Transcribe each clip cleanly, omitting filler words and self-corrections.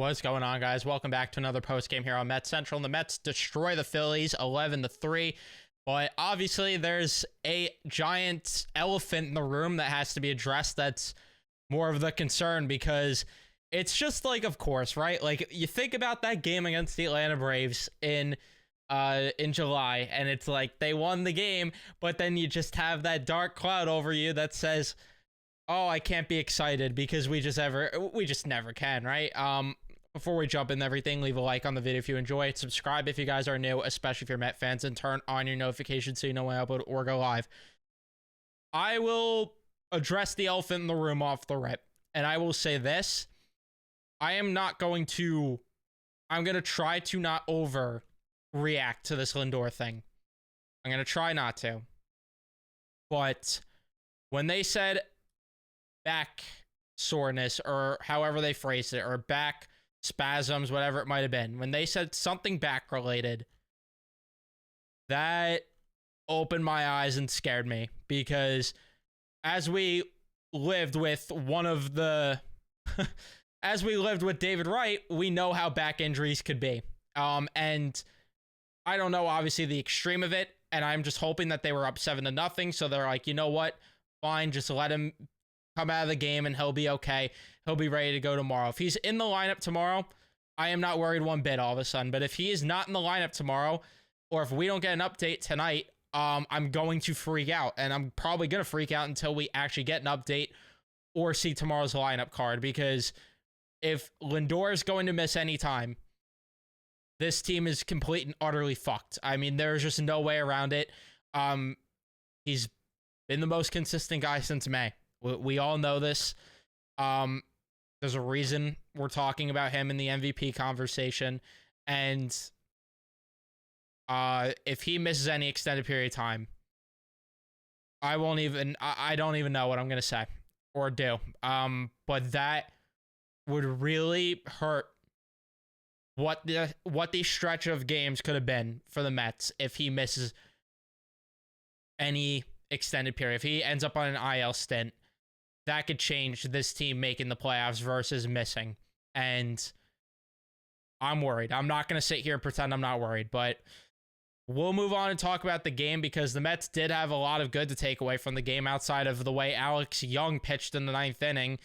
What's going on, guys? Welcome back to another post game here on Mets Central. And the Mets destroy the Phillies 11-3. But obviously, there's a giant elephant in the room that has to be addressed. That's more of the concern because it's just like, of course, right? Like, you think about that game against the Atlanta Braves in July, and it's like they won the game, but then you just have that dark cloud over you that says, "Oh, I can't be excited," because we just never can, right? Before we jump into everything, leave a like on the video if you enjoy it. Subscribe if you guys are new, especially if you're Met fans, and turn on your notifications so you know when I upload or go live. I will address the elephant in the room off the rip, and I will say this. I'm going to try to not overreact to this Lindor thing. I'm going to try not to. But when they said back soreness, or however they phrased it, or back spasms, whatever it might have been, when they said something back related, that opened my eyes and scared me, because as we lived with as we lived with David Wright, we know how back injuries could be. And I don't know, obviously, the extreme of it, and I'm just hoping that they were up 7-0, so they're like, you know what, fine, just let him come out of the game and he'll be okay. He'll be ready to go tomorrow. If he's in the lineup tomorrow, I am not worried one bit all of a sudden. But if he is not in the lineup tomorrow, or if we don't get an update tonight, I'm going to freak out. And I'm probably going to freak out until we actually get an update or see tomorrow's lineup card. Because if Lindor is going to miss any time, this team is complete and utterly fucked. I mean, there's just no way around it. He's been the most consistent guy since May. We all know this. There's a reason we're talking about him in the MVP conversation. And if he misses any extended period of time, I don't even know what I'm going to say or do. But that would really hurt what the stretch of games could have been for the Mets if he misses any extended period. If he ends up on an IL stint, that could change this team making the playoffs versus missing. And I'm worried. I'm not going to sit here and pretend I'm not worried, but we'll move on and talk about the game, because the Mets did have a lot of good to take away from the game outside of the way Alex Young pitched in the 9th inning.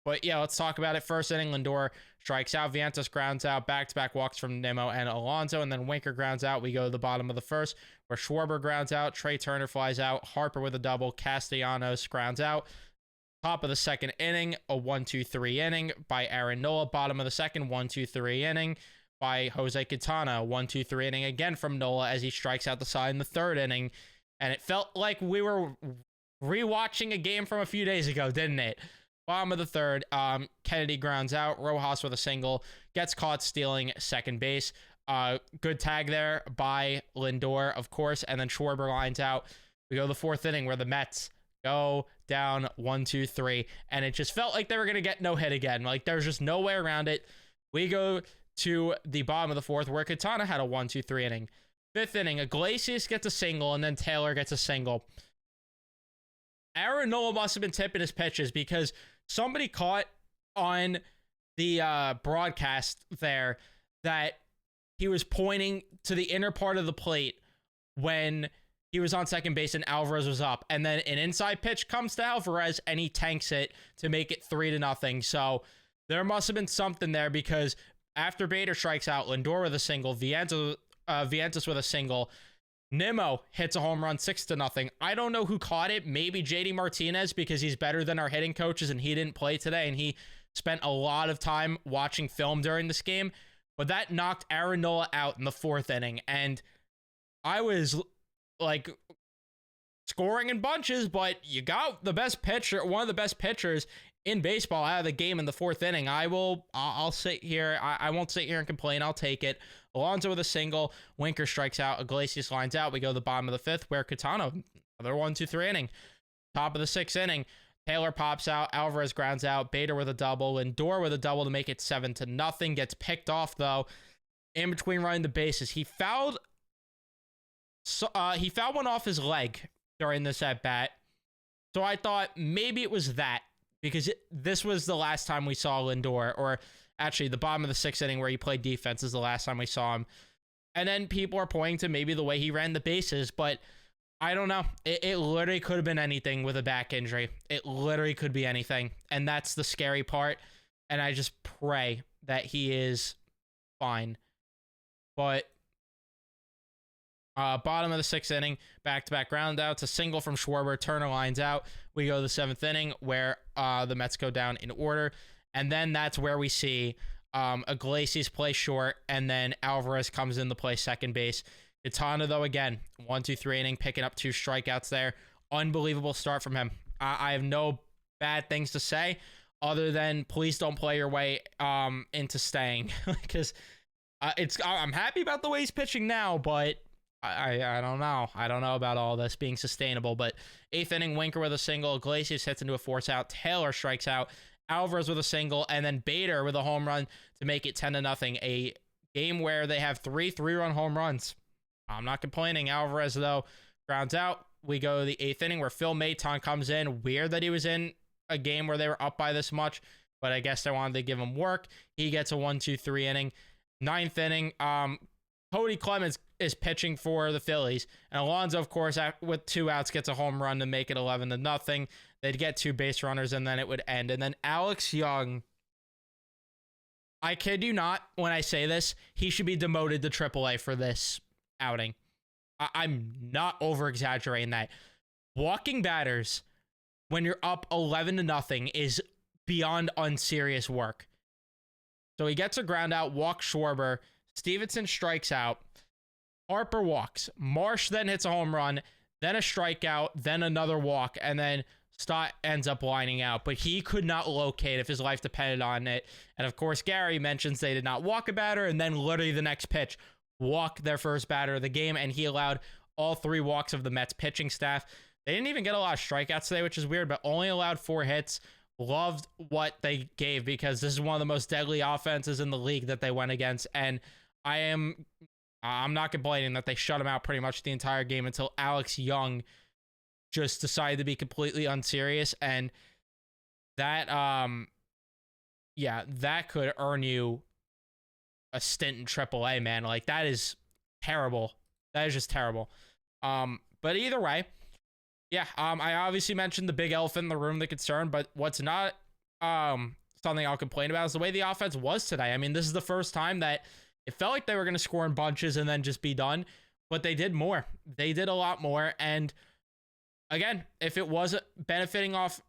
But yeah, let's talk about it. First inning, Lindor strikes out, Vientos grounds out, back-to-back walks from Nimmo and Alonso, and then Winker grounds out. We go to the bottom of the first, where Schwarber grounds out, Trey Turner flies out, Harper with a double, Castellanos grounds out. Top of the second inning, a 1-2-3 inning by Aaron Nola. Bottom of the second, 1-2-3 inning by Jose Quintana. 1-2-3 inning again from Nola as he strikes out the side in the third inning. And it felt like we were rewatching a game from a few days ago, didn't it? Bottom of the third, Kennedy grounds out, Rojas with a single, gets caught stealing second base. Good tag there by Lindor, of course, and then Schwarber lines out. We go to the fourth inning, where the Mets go down 1-2-3, and it just felt like they were going to get no hit again. Like, there's just no way around it. We go to the bottom of the fourth, where Quintana had a 1-2-3 inning. Fifth inning, Iglesias gets a single, and then Taylor gets a single. Aaron Nola must have been tipping his pitches, because somebody caught on the broadcast there that he was pointing to the inner part of the plate when he was on second base and Alvarez was up. And then an inside pitch comes to Alvarez and he tanks it to make it 3-0. So there must have been something there, because after Bader strikes out, Lindor with a single, Vientos with a single, Nimmo hits a home run 6-0. I don't know who caught it. Maybe JD Martinez, because he's better than our hitting coaches and he didn't play today and he spent a lot of time watching film during this game. But that knocked Aaron Nola out in the fourth inning. And I was like scoring in bunches, but you got the best pitcher, one of the best pitchers in baseball, out of the game in the fourth inning. I'll sit here. I won't sit here and complain. I'll take it. Alonso with a single. Winker strikes out. Iglesias lines out. We go to the bottom of the fifth, where Quintana, another 1-2-3 inning. Top of the sixth inning, Taylor pops out. Alvarez grounds out. Bader with a double. Lindor with a double to make it 7-0. Gets picked off, though, in between running the bases. He fouled one off his leg during this at bat. So I thought maybe it was that. because this was the last time we saw Lindor, or actually the bottom of the 6th inning where he played defense is the last time we saw him. And then people are pointing to maybe the way he ran the bases, but I don't know. It literally could have been anything with a back injury. It literally could be anything. And that's the scary part. And I just pray that he is fine. But bottom of the 6th inning, back-to-back ground outs, a single from Schwarber, Turner lines out. We go to the 7th inning where the Mets go down in order. And then that's where we see Iglesias play short, and then Alvarez comes in to play second base. Quintana, though, again, 1-2-3 inning, picking up 2 strikeouts there. Unbelievable start from him. I have no bad things to say other than please don't play your way into staying, because I'm happy about the way he's pitching now, but I don't know. I don't know about all this being sustainable. But 8th inning, Winker with a single. Iglesias hits into a force out. Taylor strikes out. Alvarez with a single, and then Bader with a home run to make it 10-0. A game where they have 3 3-run home runs. I'm not complaining. Alvarez, though, grounds out. We go to the 8th inning where Phil Maton comes in. Weird that he was in a game where they were up by this much, but I guess they wanted to give him work. He gets a 1-2-3 inning. 9th inning, Cody Clemens is pitching for the Phillies, and Alonso, of course, with 2 outs, gets a home run to make it 11-0. They'd get 2 base runners, and then it would end. And then Alex Young, I kid you not when I say this, he should be demoted to AAA for this outing. I'm not over-exaggerating that. Walking batters when you're up 11-0 is beyond unserious work. So he gets a ground out, walks Schwarber, Stevenson strikes out, Harper walks, Marsh then hits a home run, then a strikeout, then another walk, and then Stott ends up lining out, but he could not locate if his life depended on it. And of course, Gary mentions they did not walk a batter, and then literally the next pitch, walk their first batter of the game, and he allowed all 3 walks of the Mets pitching staff. They didn't even get a lot of strikeouts today, which is weird, but only allowed 4 hits. Loved what they gave, because this is one of the most deadly offenses in the league that they went against, and I'm not complaining that they shut him out pretty much the entire game until Alex Young just decided to be completely unserious, and that that could earn you a stint in AAA, man. Like, that is terrible. That is just terrible. But either way, yeah, I obviously mentioned the big elephant in the room, the concern, but what's not something I'll complain about is the way the offense was today. I mean, this is the first time that it felt like they were going to score in bunches and then just be done, but they did more. They did a lot more, and again, if it wasn't benefiting off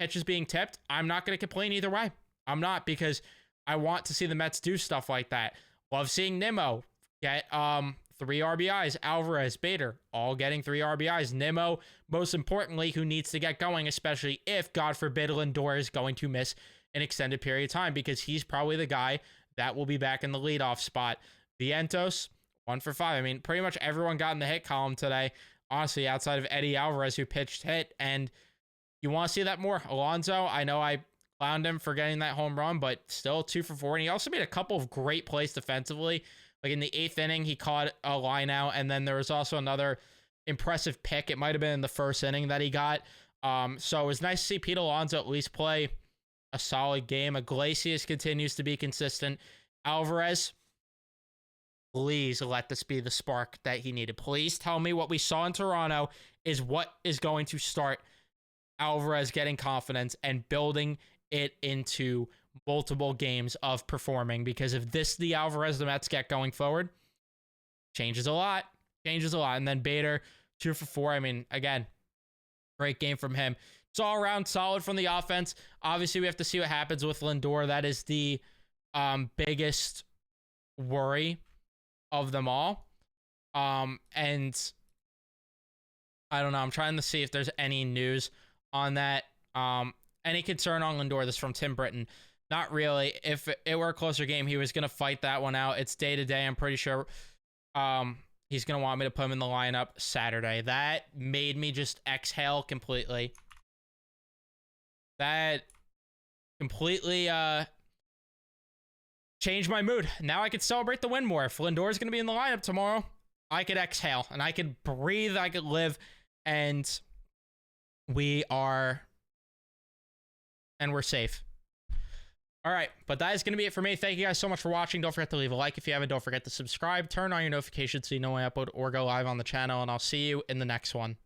pitches being tipped, I'm not going to complain either way. I'm not, because I want to see the Mets do stuff like that. Love seeing Nimmo get 3 RBIs. Alvarez, Bader, all getting 3 RBIs. Nimmo, most importantly, who needs to get going, especially if, God forbid, Lindor is going to miss an extended period of time, because he's probably the guy that will be back in the leadoff spot. Vientos, 1 for 5. I mean, pretty much everyone got in the hit column today, honestly, outside of Eddie Alvarez, who pitched hit, and you want to see that more. Alonso, I know I clowned him for getting that home run, but still 2 for 4, and he also made a couple of great plays defensively. Like in the 8th inning, he caught a line out, and then there was also another impressive pick. It might have been in the 1st inning that he got. So it was nice to see Pete Alonso at least play a solid game. Iglesias continues to be consistent. Alvarez, please let this be the spark that he needed. Please tell me what we saw in Toronto is what is going to start Alvarez getting confidence and building it into multiple games of performing, because if this the Alvarez the Mets get going forward, changes a lot. And then Bader, 2 for 4. I mean, again, great game from him. It's all around solid from the offense. Obviously, we have to see what happens with Lindor. That is the biggest worry of them all. And I don't know. I'm trying to see if there's any news on that. Any concern on Lindor? This is from Tim Britton. Not really. If it were a closer game, he was going to fight that one out. It's day to day. I'm pretty sure he's going to want me to put him in the lineup Saturday. That made me just exhale completely. That completely changed my mood. Now I could celebrate the win more. If Lindor is going to be in the lineup tomorrow, I could exhale and I could breathe. I could live. And we are and we're safe. All right, but that is going to be it for me. Thank you guys so much for watching. Don't forget to leave a like if you haven't. Don't forget to subscribe. Turn on your notifications so you know when I upload or go live on the channel, and I'll see you in the next one.